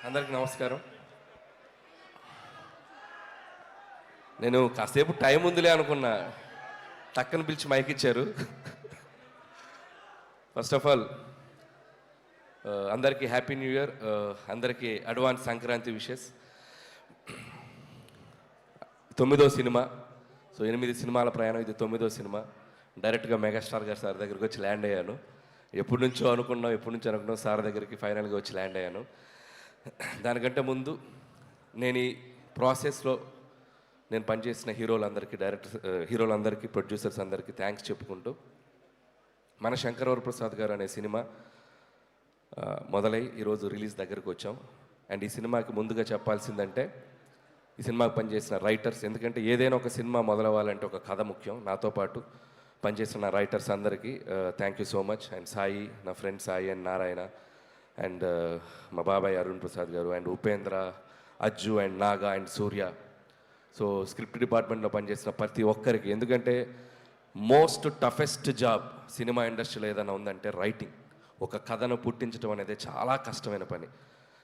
అందరికి నమస్కారం. నేను కాసేపు టైం ఉందిలే అనుకున్నా, టక్కన పిలిచి మైక్ ఇచ్చారు. ఫస్ట్ ఆఫ్ ఆల్ అందరికీ హ్యాపీ న్యూ ఇయర్, అందరికీ అడ్వాన్స్ సంక్రాంతి విషెస్. 9వ సినిమా, సో 8 సినిమాల ప్రయాణం, ఇది 9వ సినిమా. డైరెక్ట్గా మెగాస్టార్ గారు సార్ దగ్గరికి వచ్చి ల్యాండ్ అయ్యాను. ఎప్పటి నుంచో అనుకున్నాం సార్ దగ్గరికి ఫైనల్గా వచ్చి ల్యాండ్ అయ్యాను. దానికంటే ముందు నేను ఈ ప్రాసెస్లో నేను పనిచేసిన హీరోలందరికీ ప్రొడ్యూసర్స్ అందరికీ థ్యాంక్స్ చెప్పుకుంటూ, మన శంకరవరప్రసాద్ గారు అనే సినిమా మొదలై ఈరోజు రిలీజ్ దగ్గరకు వచ్చాం. అండ్ ఈ సినిమాకి ముందుగా చెప్పాల్సిందంటే ఈ సినిమాకి పనిచేసిన రైటర్స్, ఎందుకంటే ఏదైనా ఒక సినిమా మొదలవ్వాలంటే ఒక కథ ముఖ్యం. నాతో పాటు పనిచేసిన రైటర్స్ అందరికీ thank you so much. And Sai, నా friend Sai and Narayana, and మా బాబాయ్ అరుణ్ ప్రసాద్ గారు, and Upendra, Ajju and Naga and Surya. So script డిపార్ట్మెంట్లో పనిచేసిన ప్రతి ఒక్కరికి, ఎందుకంటే మోస్ట్ టఫెస్ట్ జాబ్ సినిమా ఇండస్ట్రీలో ఏదైనా ఉందంటే రైటింగ్. ఒక కథను పుట్టించడం అనేది చాలా కష్టమైన పని.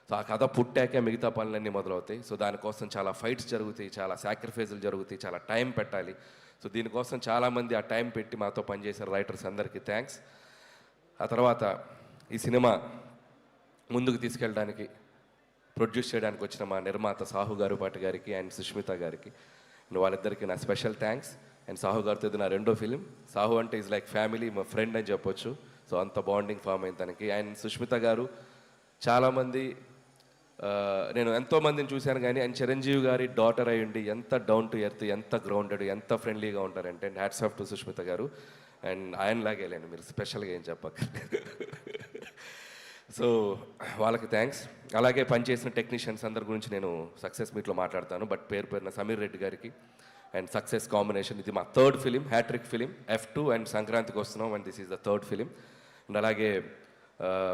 సో ఆ కథ పుట్టాకే మిగతా పనులన్నీ మొదలవుతాయి. సో దానికోసం చాలా ఫైట్స్ జరుగుతాయి, చాలా సాక్రిఫైజులు జరుగుతాయి, చాలా టైం పెట్టాలి. సో దీనికోసం చాలామంది ఆ టైం పెట్టి మాతో పనిచేసిన రైటర్స్ అందరికీ థ్యాంక్స్. ఆ తర్వాత ఈ సినిమా ముందుకు తీసుకెళ్ళడానికి, ప్రొడ్యూస్ చేయడానికి వచ్చిన మా నిర్మాత సాహు గారుపాటి గారికి అండ్ సుష్మిత గారికి, వాళ్ళిద్దరికీ నా స్పెషల్ థ్యాంక్స్. అండ్ సాహు గారితో ఇది నా రెండో ఫిలిం. సాహు అంటే ఈజ్ లైక్ ఫ్యామిలీ, మా ఫ్రెండ్ అని చెప్పొచ్చు. సో అంత బాండింగ్ ఫామ్ అయింది తనకి. అండ్ సుష్మిత గారు, చాలామంది నేను ఎంతోమందిని చూశాను కానీ ఆయన చిరంజీవి గారి డాటర్ అయి ఉండి ఎంత డౌన్ టు ఎర్త్, ఎంత గ్రౌండెడ్, ఎంత ఫ్రెండ్లీగా ఉంటారంటే, and hats off to Sushmita గారు. అండ్ ఆయనలాగే లేండి, మీరు స్పెషల్గా ఏం చెప్పక. సో వాళ్ళకి థ్యాంక్స్. అలాగే పనిచేసిన టెక్నీషియన్స్ అందరి గురించి నేను సక్సెస్ మీట్లో మాట్లాడతాను, బట్ పేరున సమీర్ రెడ్డి గారికి అండ్ సక్సెస్ కాంబినేషన్. ఇది మా third film, hattrick film, F2, and సంక్రాంతికి వస్తున్నాం, and this is the third film. And అలాగే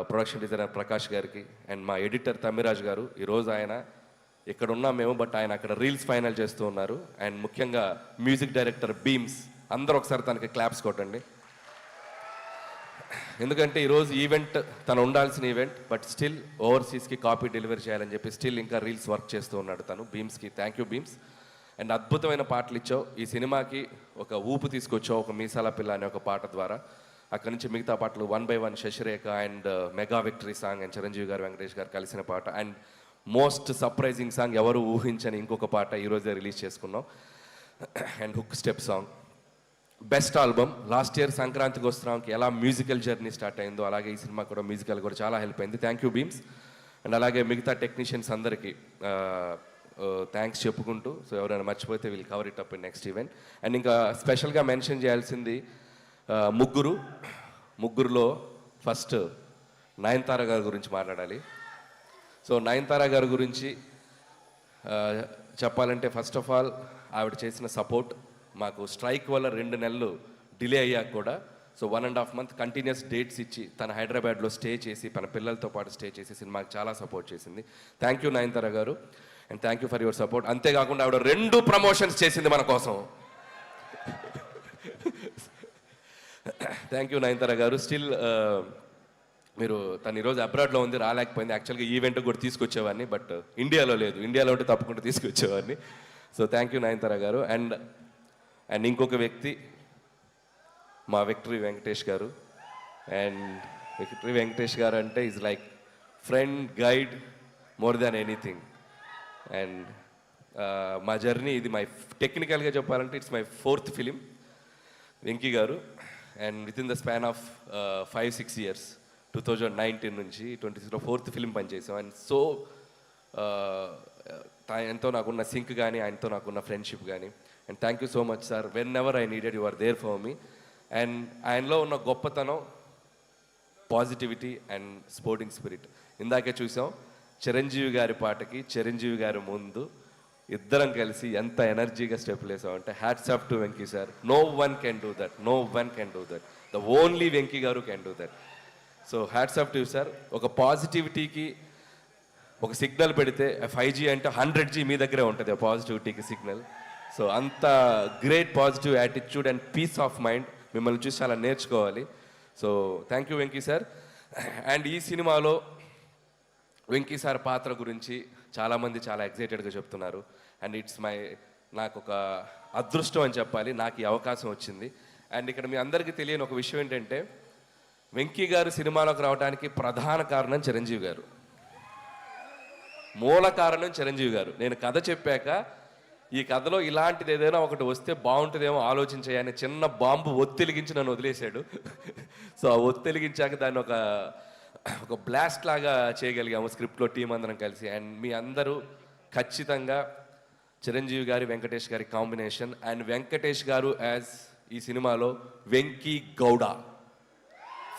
ప్రొడక్షన్ డిజైనర్ ప్రకాష్ గారికి, అండ్ మా ఎడిటర్ తమ్మిరాజ్ గారు. ఈరోజు ఆయన ఇక్కడ ఉన్నాం మేము, బట్ ఆయన అక్కడ రీల్స్ ఫైనల్ చేస్తూ ఉన్నారు. అండ్ ముఖ్యంగా మ్యూజిక్ డైరెక్టర్ బీమ్స్, అందరూ ఒకసారి తనకి క్లాప్స్ కొట్టండి. ఎందుకంటే ఈరోజు ఈవెంట్ తను ఉండాల్సిన ఈవెంట్, బట్ స్టిల్ ఓవర్సీస్కి కాపీ డెలివరీ చేయాలని చెప్పి స్టిల్ ఇంకా రీల్స్ వర్క్ చేస్తూ ఉన్నాడు తను. బీమ్స్కి థ్యాంక్ యూ బీమ్స్. అండ్ అద్భుతమైన పాటలు ఇచ్చావు, ఈ సినిమాకి ఒక ఊపు తీసుకొచ్చావు, ఒక మీసాల పిల్ల అనే ఒక పాట ద్వారా. అక్కడి నుంచి మిగతా పాటలు 1 by 1, Shashirekha and mega victory song, and Chiranjeevi garu, Venkatesh గారు కలిసిన పాట, అండ్ మోస్ట్ సర్ప్రైజింగ్ సాంగ్, ఎవరు ఊహించని ఇంకొక పాట ఈరోజే రిలీజ్ చేసుకున్నాం, and hook step song. Best album. Last year సంక్రాంతికి వస్తున్నాంకి ఎలా మ్యూజికల్ జర్నీ స్టార్ట్ అయిందో, అలాగే ఈ సినిమా కూడా మ్యూజికల్ కూడా చాలా హెల్ప్ అయింది. Thank you Bheems. అండ్ అలాగే మిగతా టెక్నీషియన్స్ అందరికీ థ్యాంక్స్ చెప్పుకుంటూ, సో ఎవరైనా మర్చిపోతే we'll cover it up in next event. And ఇంకా స్పెషల్గా మెన్షన్ చేయాల్సింది ముగ్గురులో ఫస్ట్ నయనతార గారి గురించి మాట్లాడాలి. సో నయనతార గారి గురించి చెప్పాలంటే, ఫస్ట్ ఆఫ్ ఆల్ ఆవిడ చేసిన సపోర్ట్ మాకు స్ట్రైక్ వల్ల 2 నెలలు డిలే అయ్యాక కూడా, సో 1.5 month కంటిన్యూస్ డేట్స్ ఇచ్చి తన హైదరాబాద్లో స్టే చేసి, తన పిల్లలతో పాటు స్టే చేసి సినిమాకి చాలా సపోర్ట్ చేసింది. థ్యాంక్ యూ నయనతార గారు, and thank you for your support. అంతేకాకుండా ఆవిడ 2 ప్రమోషన్స్ చేసింది మన కోసం. థ్యాంక్ యూ నయనతార గారు. స్టిల్ మీరు తను ఈరోజు అబ్రాడ్లో ఉంది, రాలేకపోయింది. యాక్చువల్గా ఈవెంట్ కూడా తీసుకొచ్చేవాడిని, బట్ ఇండియాలో లేదు. ఇండియాలో ఉంటే తప్పకుండా తీసుకొచ్చేవాడిని. సో థ్యాంక్ యూ నయనతార గారు. అండ్ ఇంకొక వ్యక్తి మా విక్టరీ వెంకటేష్ గారు. అండ్ విక్టరీ వెంకటేష్ గారు అంటే is like friend, guide, more than anything. And మా జర్నీ ఇది టెక్నికల్గా చెప్పాలంటే it's my 4th film Venky గారు. And with in the span of 5-6 years, 2019 నుంచి 2026లో 4th ఫిలిం పనిచేసాం. అండ్ సో ఆయనతో నాకున్న సింక్ కానీ, ఆయనతో నాకున్న ఫ్రెండ్షిప్ కానీ. And thank you so much sir. Whenever I needed you are there for me. And ఆయనలో ఉన్న గొప్పతనం పాజిటివిటీ అండ్ స్పోర్టింగ్ స్పిరిట్. ఇందాకే చూసాం చిరంజీవి గారి పాటకి, చిరంజీవి గారి ముందు ఇద్దరం కలిసి ఎంత ఎనర్జీగా స్టెప్లు వేసామంటే, hats off to Venky sir. No one can do that, no one can do that, the only Venky garu can do that. So hats off to sir. ఒక పాజిటివిటీకి ఒక సిగ్నల్ పెడితే 5G అంటే 100G మీ దగ్గరే ఉంటుంది ఆ పాజిటివిటీకి సిగ్నల్. సో అంత great positive attitude and peace of mind మిమ్మల్ని చూసి చాలా నేర్చుకోవాలి. So thank you Venky sir. And ఈ సినిమాలో వెంకీ సార్ పాత్ర గురించి చాలామంది చాలా ఎగ్జైటెడ్గా చెప్తున్నారు. అండ్ ఇట్స్ నాకు ఒక అదృష్టం అని చెప్పాలి, నాకు ఈ అవకాశం వచ్చింది. అండ్ ఇక్కడ మీ అందరికీ తెలియని ఒక విషయం ఏంటంటే, వెంకీ గారు సినిమాలోకి రావడానికి ప్రధాన కారణం చిరంజీవి గారు, మూల కారణం చిరంజీవి గారు. నేను కథ చెప్పాక ఈ కథలో ఇలాంటిది ఏదైనా ఒకటి వస్తే బాగుంటుందేమో ఆలోచించాయని చిన్న బాంబు ఒత్తిలిగించి నన్ను వదిలేశాడు. సో ఆ ఒత్తిలిగించాక దాన్ని ఒక బ్లాస్ట్ లాగా చేయగలిగాము స్క్రిప్ట్లో టీం అందరం కలిసి. అండ్ మీ అందరూ ఖచ్చితంగా చిరంజీవి గారి వెంకటేష్ గారి కాంబినేషన్, అండ్ వెంకటేష్ గారు యాజ్ ఈ సినిమాలో వెంకీ గౌడ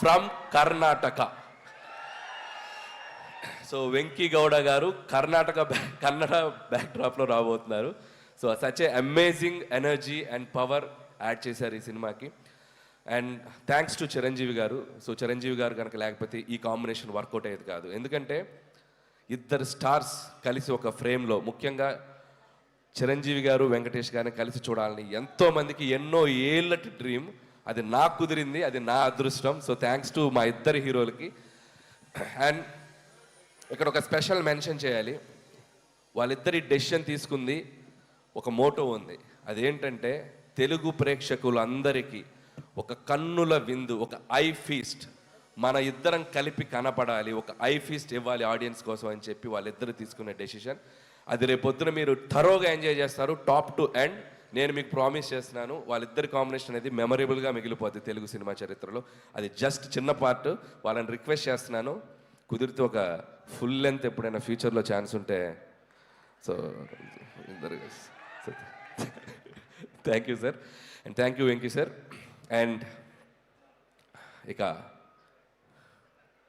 ఫ్రమ్ కర్ణాటక. సో వెంకీ గౌడ గారు కన్నడ బ్యాక్డ్రాప్లో రాబోతున్నారు. So such a amazing energy and power add చేశారు ఈ సినిమాకి. అండ్ థ్యాంక్స్ టు చిరంజీవి గారు. సో చిరంజీవి గారు కనుక లేకపోతే ఈ కాంబినేషన్ వర్కౌట్ అయ్యేది కాదు. ఎందుకంటే ఇద్దరు స్టార్స్ కలిసి ఒక ఫ్రేమ్లో, ముఖ్యంగా చిరంజీవి గారు వెంకటేష్ గారిని కలిసి చూడాలని ఎంతోమందికి ఎన్నో ఏళ్ళటి డ్రీమ్. అది నాకు కుదిరింది, అది నా అదృష్టం. సో థ్యాంక్స్ టు మా ఇద్దరు హీరోలకి. అండ్ ఇక్కడ ఒక స్పెషల్ మెన్షన్ చేయాలి, వాళ్ళిద్దరి డెసిషన్ తీసుకుంది ఒక మోటో ఉంది. అదేంటంటే తెలుగు ప్రేక్షకులందరికీ ఒక కన్నుల విందు, ఒక ఐ ఫీస్ట్, మన ఇద్దరం కలిపి కనపడాలి, ఒక ఐ ఫీస్ట్ ఇవ్వాలి ఆడియన్స్ కోసం అని చెప్పి వాళ్ళిద్దరు తీసుకునే డెసిషన్. అది రేపొద్దున మీరు థరోగా ఎంజాయ్ చేస్తారు, టాప్ టు ఎండ్. నేను మీకు ప్రామిస్ చేస్తున్నాను, వాళ్ళిద్దరి కాంబినేషన్ అనేది మెమరబుల్గా మిగిలిపోద్ది తెలుగు సినిమా చరిత్రలో. అది జస్ట్ చిన్న పార్ట్. వాళ్ళని రిక్వెస్ట్ చేస్తున్నాను, కుదిరితే ఒక ఫుల్ లెంత్ ఎప్పుడైనా ఫ్యూచర్లో ఛాన్స్ ఉంటే. So thank you sir, and thank you Venky sir. And ఇక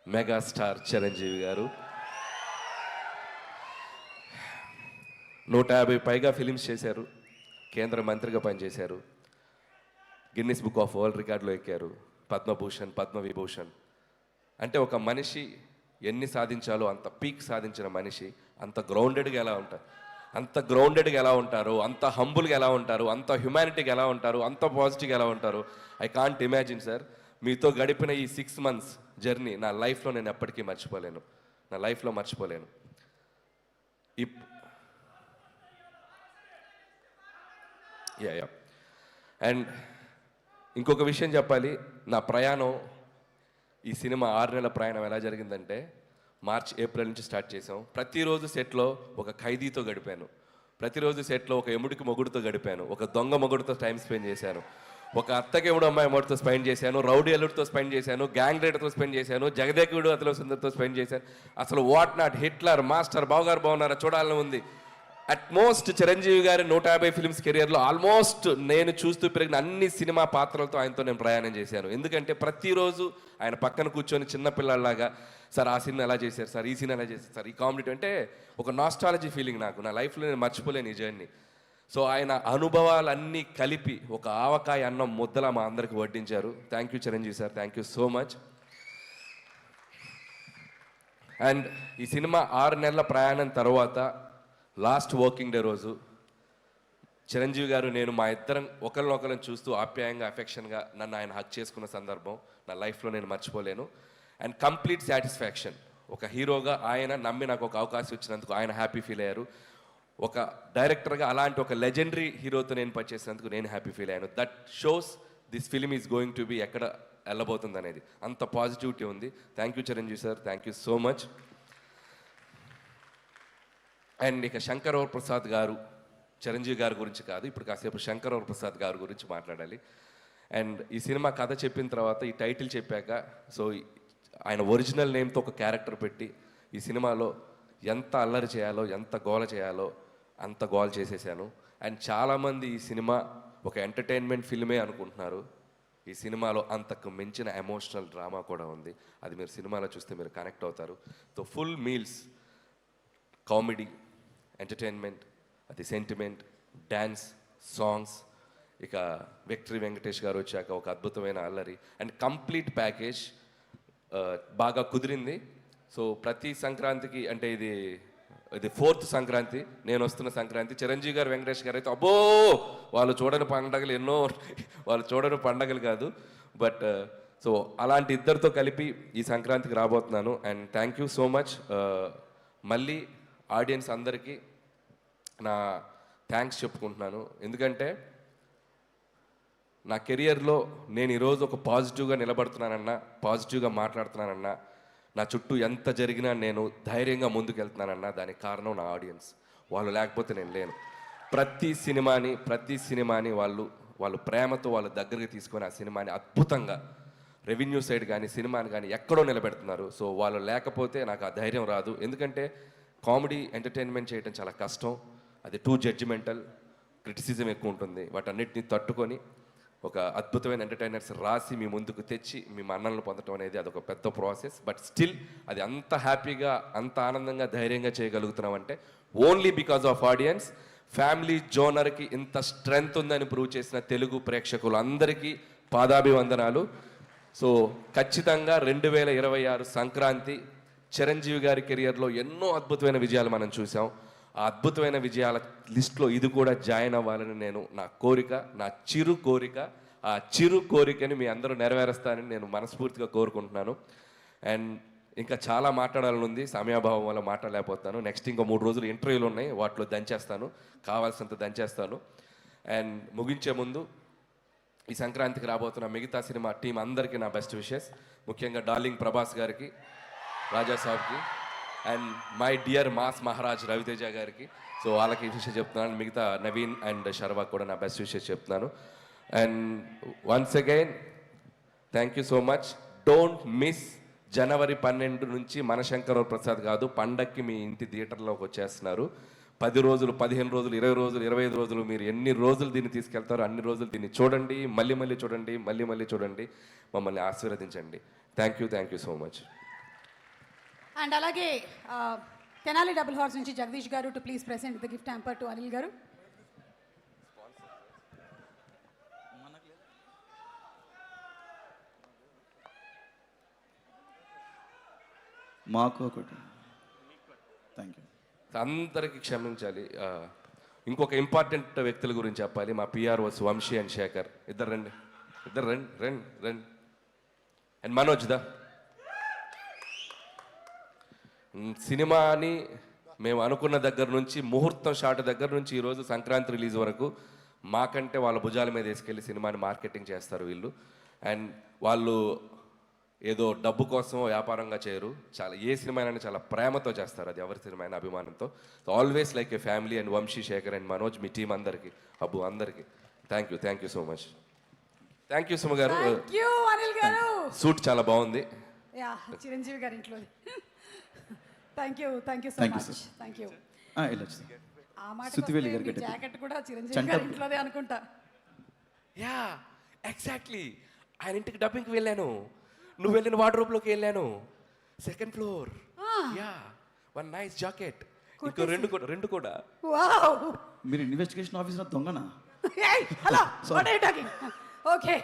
మెగాస్టార్ చిరంజీవి గారు 150 పైగా ఫిలిమ్స్ చేశారు, కేంద్ర మంత్రిగా పనిచేశారు, గిన్నిస్ బుక్ ఆఫ్ వరల్డ్ రికార్డులో ఎక్కారు, పద్మభూషణ్, పద్మవిభూషణ్. అంటే ఒక మనిషి ఎన్ని సాధించాలో అంత పీక్ సాధించిన మనిషి అంత గ్రౌండెడ్గా ఎలా ఉంటారు, అంత హంబుల్గా ఎలా ఉంటారు, అంత హ్యుమానిటీగా ఎలా ఉంటారు, అంత పాజిటివ్గా ఎలా ఉంటారు. I can't imagine sir. మీతో గడిపిన ఈ 6 months జర్నీ నా లైఫ్లో నేను ఎప్పటికీ మర్చిపోలేను, నా లైఫ్లో మర్చిపోలేను. యా అండ్ ఇంకొక విషయం చెప్పాలి, నా ప్రయాణం, ఈ సినిమా 6 నెలల ప్రయాణం ఎలా జరిగిందంటే, మార్చ్ ఏప్రిల్ నుంచి స్టార్ట్ చేసాం. ప్రతిరోజు సెట్లో ఒక ఖైదీతో గడిపాను, ప్రతిరోజు సెట్లో ఒక ఎముడికి మొగుడుతో గడిపాను, ఒక దొంగ మొగుడుతో టైం స్పెండ్ చేశాను, ఒక అత్తకెముడు అమ్మాయి మొగుడుతో స్పెండ్ చేశాను, రౌడీ అల్లుడితో స్పెండ్ చేశాను, గ్యాంగ్ రైడర్తో స్పెండ్ చేశాను, జగదేకుడు అతలో సుందర్తో స్పెండ్ చేశాను. అసలు వాట్ నాట్, హిట్లర్, మాస్టర్, బావగారు బాగున్నారా చూడాలని ఉంది. అట్మోస్ట్ చిరంజీవి గారి 150 ఫిల్మ్స్ కెరియర్లో ఆల్మోస్ట్ నేను చూస్తూ పెరిగిన అన్ని సినిమా పాత్రలతో ఆయనతో నేను ప్రయాణం చేశాను. ఎందుకంటే ప్రతిరోజు ఆయన పక్కన కూర్చొని చిన్నపిల్లలాగా, సార్ ఆ సినిమా ఎలా చేశారు సార్, ఈ సినిమా ఎలా చేశారు సార్, ఈ కామెడీ అంటే ఒక నాస్టాలజీ ఫీలింగ్ నాకు, నా లైఫ్లో నేను మర్చిపోలేను ఈ జర్నీ. సో ఆయన అనుభవాలన్నీ కలిపి ఒక ఆవకాయ అన్నం ముద్దలా మా అందరికి వడ్డించారు. Thank you Chiranjeevi sir, thank you so much. And ఈ సినిమా 6 నెలల ప్రయాణం తర్వాత లాస్ట్ వర్కింగ్ డే రోజు చిరంజీవి గారు నేను మా ఇద్దరం ఒకరినొకరిని చూస్తూ ఆప్యాయంగా, అఫెక్షన్గా నన్ను ఆయన హక్ చేసుకున్న సందర్భం నా లైఫ్లో నేను మర్చిపోలేను. And complete satisfaction. ఒక హీరోగా ఆయన నమ్మి నాకు ఒక అవకాశం ఇచ్చినందుకు ఆయన హ్యాపీ ఫీల్ అయ్యారు. ఒక డైరెక్టర్గా అలాంటి ఒక లెజెండరీ హీరోతో నేను పనిచేసినందుకు నేను హ్యాపీ ఫీల్ అయ్యాను. That shows this film is going to be ఎక్కడ వెళ్ళబోతుంది అనేది, అంత పాజిటివిటీ ఉంది. Thank you Chiranjeevi sir, thank you so much. And ఇక శంకర్ ప్రసాద్ గారు, చిరంజీవి గారి గురించి కాదు, ఇప్పుడు కాసేపు శంకర్ ప్రసాద్ గారి గురించి మాట్లాడాలి. అండ్ ఈ సినిమా కథ చెప్పిన తర్వాత, ఈ టైటిల్ చెప్పాక, సో ఆయన ఒరిజినల్ నేమ్తో ఒక క్యారెక్టర్ పెట్టి ఈ సినిమాలో ఎంత అల్లరి చేయాలో, ఎంత గోల చేయాలో అంత గోల చేసేసాను. అండ్ చాలామంది ఈ సినిమా ఒక ఎంటర్టైన్మెంట్ ఫిల్మే అనుకుంటున్నారు. ఈ సినిమాలో అంతకు మించిన ఎమోషనల్ డ్రామా కూడా ఉంది. అది మీరు సినిమాలో చూస్తే మీరు కనెక్ట్ అవుతారు. So full meals, comedy, entertainment, అది సెంటిమెంట్, డ్యాన్స్, సాంగ్స్, ఇక విక్టరీ వెంకటేష్ గారు వచ్చాక ఒక అద్భుతమైన అల్లరి అండ్ కంప్లీట్ ప్యాకేజ్ బాగా కుదిరింది. సో ప్రతి సంక్రాంతికి, అంటే ఇది 4th సంక్రాంతి, నేను వస్తున్న సంక్రాంతి, చిరంజీవి గారు, వెంకటేష్ గారు అయితే అబ్బో వాళ్ళు చూడని పండగలు ఎన్నో, వాళ్ళు చూడని పండగలు కాదు. బట్ సో అలాంటి ఇద్దరితో కలిపి ఈ సంక్రాంతికి రాబోతున్నాను. And thank you so much మళ్ళీ ఆడియన్స్ అందరికీ నా థ్యాంక్స్ చెప్పుకుంటున్నాను. ఎందుకంటే నా కెరియర్లో నేను ఈరోజు ఒక పాజిటివ్గా నిలబడుతున్నానన్నా, పాజిటివ్గా మాట్లాడుతున్నానన్నా, నా చుట్టూ ఎంత జరిగినా నేను ధైర్యంగా ముందుకెళ్తున్నానన్నా దానికి కారణం నా ఆడియన్స్. వాళ్ళు లేకపోతే నేను లేను. ప్రతి సినిమాని వాళ్ళు ప్రేమతో వాళ్ళ దగ్గరికి తీసుకొని ఆ సినిమాని అద్భుతంగా రెవెన్యూ సైడ్ కానీ సినిమాని కానీ ఎక్కడో నిలబెడుతున్నారు. సో వాళ్ళు లేకపోతే నాకు ఆ ధైర్యం రాదు. ఎందుకంటే కామెడీ ఎంటర్టైన్మెంట్ చేయడం చాలా కష్టం. అది టూ జడ్జిమెంటల్, క్రిటిసిజం ఎక్కువ ఉంటుంది. వాటన్నిటిని తట్టుకొని ఒక అద్భుతమైన ఎంటర్టైనర్స్ రాసి మీ ముందుకు తెచ్చి మీ మన్ననలు పొందడం అనేది అదొక పెద్ద ప్రాసెస్. బట్ స్టిల్ అది అంత హ్యాపీగా, అంత ఆనందంగా, ధైర్యంగా చేయగలుగుతున్నామంటే only because of audience. Family జోనర్కి ఇంత స్ట్రెంగ్త్ ఉందని ప్రూవ్ చేసిన తెలుగు ప్రేక్షకులు అందరికీ పాదాభివందనాలు. సో ఖచ్చితంగా 2026 సంక్రాంతి చిరంజీవి గారి కెరియర్లో ఎన్నో అద్భుతమైన విజయాలు మనం చూసాం. ఆ అద్భుతమైన విజయాల లిస్ట్లో ఇది కూడా జాయిన్ అవ్వాలని నేను నా కోరిక, నా చిరు కోరిక. ఆ చిరు కోరికని మీ అందరూ నెరవేరుస్తానని నేను మనస్ఫూర్తిగా కోరుకుంటున్నాను. అండ్ ఇంకా చాలా మాట్లాడాలని ఉంది, సమయాభావం వల్ల మాట్లాడలేకపోతాను. నెక్స్ట్ ఇంకో 3 రోజులు ఇంటర్వ్యూలు ఉన్నాయి, వాటిలో దంచేస్తాను, కావాల్సినంత దంచేస్తాను. అండ్ ముగించే ముందు ఈ సంక్రాంతికి రాబోతున్న మిగతా సినిమా టీం అందరికీ నా బెస్ట్ విషెస్. ముఖ్యంగా డార్లింగ్ ప్రభాస్ గారికి, రాజా సాబ్కి, and my dear mass Maharaj Raviteja గారికి. సో వాళ్ళకి విషయం చెప్తున్నాను. మిగతా నవీన్ అండ్ శర్వా కూడా నా బెస్ట్ విషెస్ చెప్తున్నాను. And once again thank you so much. Don't miss జనవరి 12 నుంచి మనశంకర్ ప్రసాద్ కాదు, పండక్కి మీ ఇంటి థియేటర్లోకి వచ్చేస్తున్నారు. 10 రోజులు, 15 రోజులు, 20 రోజులు, 25 రోజులు, మీరు ఎన్ని రోజులు దీన్ని తీసుకెళ్తారో అన్ని రోజులు దీన్ని చూడండి, మళ్ళీ చూడండి, మళ్ళీ చూడండి, మమ్మల్ని ఆశీర్వదించండి. Thank you so much. And అలాగే తెనాలి డబుల్ హార్స్ నుంచి జగదీష్ గారు to please present the gift hamper to Anil గారు. మాకు ఒకటి. Thank you. అందరికీ క్షమించాలి. ఇంకొక ఇంపార్టెంట్ వ్యక్తుల గురించి చెప్పాలి. మా పిఆర్ఓస్ వంశీ అండ్ శేఖర్. ఇద్దరు రండి. అండ్ మనోజ్ దా. సినిమాని మేము అనుకున్న దగ్గర నుంచి, ముహూర్తం షాట్ దగ్గర నుంచి ఈరోజు సంక్రాంతి రిలీజ్ వరకు మాకంటే వాళ్ళ భుజాల మీద వేసుకెళ్ళి సినిమాని మార్కెటింగ్ చేస్తారు వీళ్ళు. అండ్ వాళ్ళు ఏదో డబ్బు కోసం వ్యాపారంగా చేయరు. చాలా ఏ సినిమా అయినా చాలా ప్రేమతో చేస్తారు. అది ఎవరి సినిమా అయినా అభిమానంతో. Always like a family. And Vamshi, Shekhar and Manoj, మీ టీం అందరికీ, అబ్బు అందరికీ thank you so much. Thank you Suma garu. Anil గారు సూట్ చాలా బాగుంది. యా, చిరంజీవి గారి ఇంట్లో. Thank you so Thank you, much. sir. Thank you. వెళ్ళొచ్చు. ఆ మాట సుత్తివేలి గారు జాకెట్ కూడా చిరంజీవి గారి ఇంట్లోనే అనుకుంటా. Yeah exactly. ఆయన ఇంటికి డబ్బింగ్కి వెళ్ళాను, నువ్వు వెళ్ళిన వార్డ్రోబ్లోకి వెళ్ళాను. 2nd floor. Yeah, 1 nice jacket. ఇంకో రెండు కూడా. వావ్, మీరు ఇన్వెస్టిగేషన్ ఆఫీసర్ దొంగనా? Hello, what are you talking? Okay,